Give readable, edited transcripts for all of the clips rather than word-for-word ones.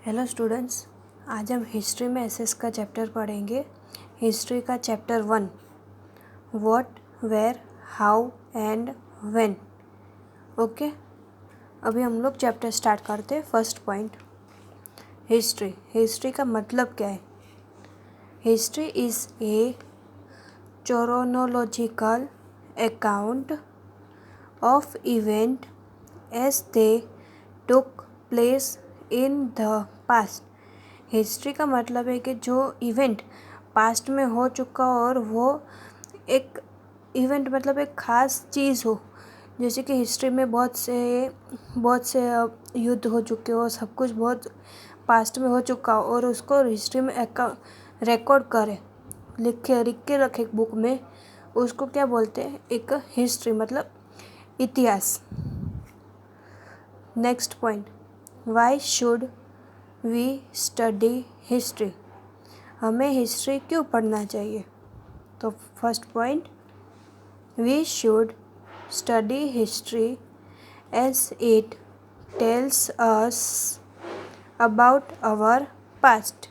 Hello students, आज हम history में एसएस का चैप्टर पढ़ेंगे। हिस्ट्री का chapter 1, what, where, how and when. Okay, अभी हम लोग चैप्टर स्टार्ट करते हैं। फर्स्ट पॉइंट, हिस्ट्री का मतलब क्या है? History is a chronological account of event as they took place in the past। History का मतलब है कि जो इवेंट पास्ट में हो चुका और वो एक इवेंट मतलब एक ख़ास चीज़ हो। जैसे कि हिस्ट्री में बहुत से युद्ध हो चुके हो, सब कुछ बहुत पास्ट में हो चुका हो और उसको हिस्ट्री में रिकॉर्ड करे, लिख के रखे एक बुक में, उसको क्या बोलते हैं? एक हिस्ट्री मतलब इतिहास। Next point, why should we study history? हमें हिस्ट्री क्यों पढ़ना चाहिए? तो first point, we should study history as it tells us about our past.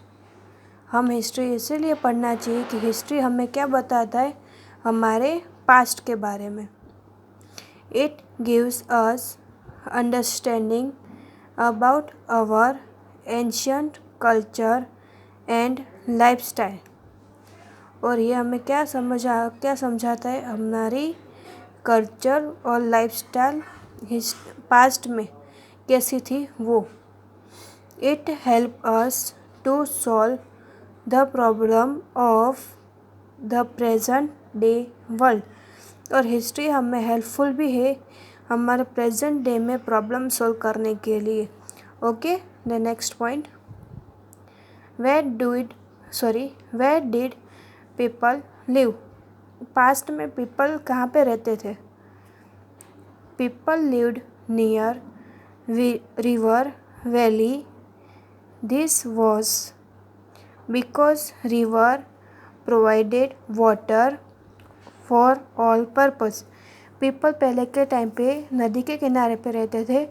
हम हिस्ट्री इसीलिए पढ़ना चाहिए कि हिस्ट्री हमें क्या बताता है? हमारे पास्ट के बारे में। It gives us understanding about our ancient culture and lifestyle. और ये हमें क्या समझाता है? हमारी कल्चर और लाइफस्टाइल पास्ट में कैसी थी वो। It help us to solve the problem of the present day world. और हिस्ट्री हमें हेल्पफुल भी है हमारे प्रेजेंट डे में प्रॉब्लम सॉल्व करने के लिए। Okay, the next point, where did people live? Past में पीपल कहाँ पे रहते थे? People lived near river valley. This was because river provided water for all purpose। People पहले के टाइम पे नदी के किनारे पे रहते थे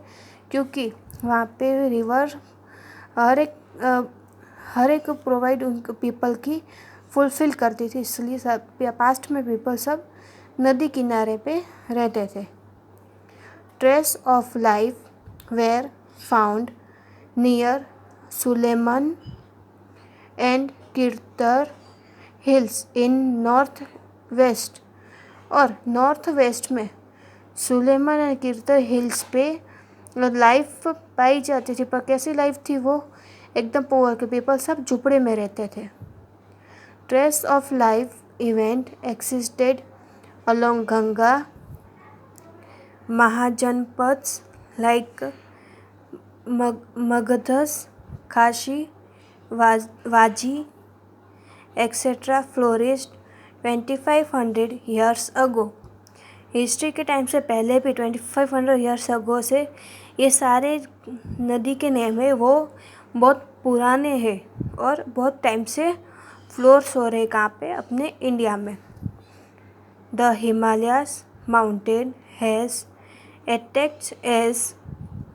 क्योंकि वहाँ पे रिवर हर एक प्रोवाइड उन पीपल की फुलफ़िल करती थी, इसलिए सब पास्ट में पीपल सब नदी किनारे पे रहते थे। Trace of life were found near Sulaiman and Kirthar hills in north west. और नॉर्थ वेस्ट में सुलेमान एंड कीर्तर हिल्स पे लाइफ पाई जाती थी। पर कैसी लाइफ थी वो? एकदम पुअर के पीपल सब झुपड़े में रहते थे। Trace of life event existed along Ganga महाजनपद्स लाइक मगधस, Kashi, Vajji et cetera flourished 2500 years ago. History के टाइम से पहले भी 2500 ईयर्स अगो से ये सारे नदी के नेम है वो बहुत पुराने हैं और बहुत टाइम से फ्लोर्स हो रहे। कहाँ पे? अपने इंडिया में। The Himalayas mountain has attacked as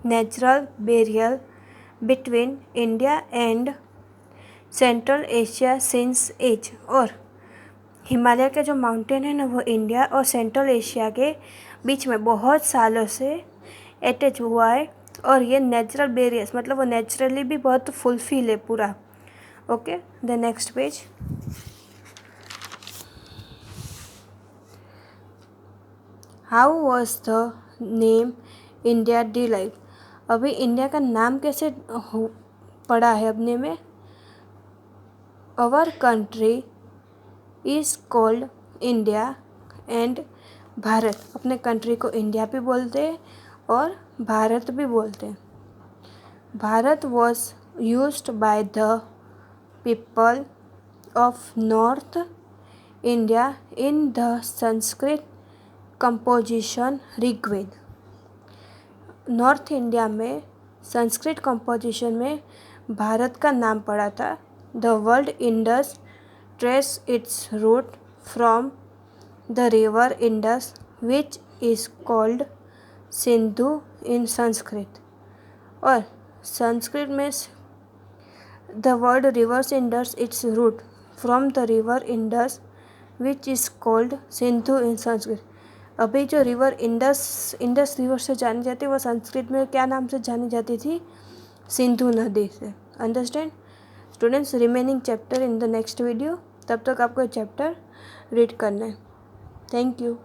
natural barrier between India and Central Asia since age. और हिमालय के जो माउंटेन है ना, वो इंडिया और सेंट्रल एशिया के बीच में बहुत सालों से अटैच हुआ है। और ये नेचुरल बैरियर्स मतलब वो नेचुरली भी बहुत फुलफिल है पूरा। Okay, the next page, how was the name India derived? अभी इंडिया का नाम कैसे पड़ा है अपने में? Our country is called India and Bharat. अपने कंट्री को इंडिया भी बोलते हैं और भारत भी बोलते हैं। Bharat was used by the people of North India in the Sanskrit composition Rigveda. North India में संस्कृत कंपोजिशन में भारत का नाम पड़ा था। The word Indus trace its root from the river Indus, which is called Sindhu in Sanskrit। और संस्कृत में the word rivers Indus its root from the river Indus which is called Sindhu in Sanskrit. अभी जो river Indus river से जानी जाती है वो संस्कृत में क्या नाम से जानी जाती थी? सिंधु नदी से। Understand students? Remaining chapter in the next video. तब तक आपको चैप्टर रीड करना है। Thank you.